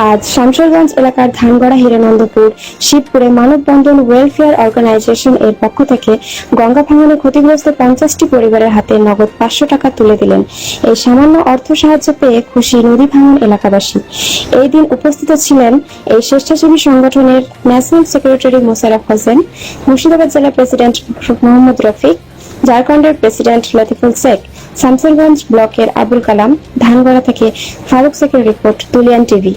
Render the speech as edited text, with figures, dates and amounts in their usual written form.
আজ শামশেরগঞ্জ এলাকার ধানগড়া হিরানন্দপুর শিবপুরে মানববন্ধন ওয়েলফেয়ার অর্গানাইজেশন এর পক্ষ থেকে গঙ্গা ভাঙনে ক্ষতিগ্রস্ত 50টি পরিবারের হাতে নগদ 500 টাকা তুলে দিলেন। এই সামান্য অর্থ সাহায্য পেয়ে খুশি নদী ভাঙন এলাকাবাসী। এই দিন উপস্থিত ছিলেন এই স্বেচ্ছাসেবী সংগঠনের ন্যাশনাল সেক্রেটারি মোশাররফ হোসেন, মুর্শিদাবাদ জেলা প্রেসিডেন্ট মোহাম্মদ রফিক, ঝাড়খণ্ডের প্রেসিডেন্ট লতিফুল শেখ, শামশেরগঞ্জ ব্লকের আবুল কালাম। ধানগড়া থেকে ফারুক শেখের রিপোর্ট, তুলিয়ান টিভি।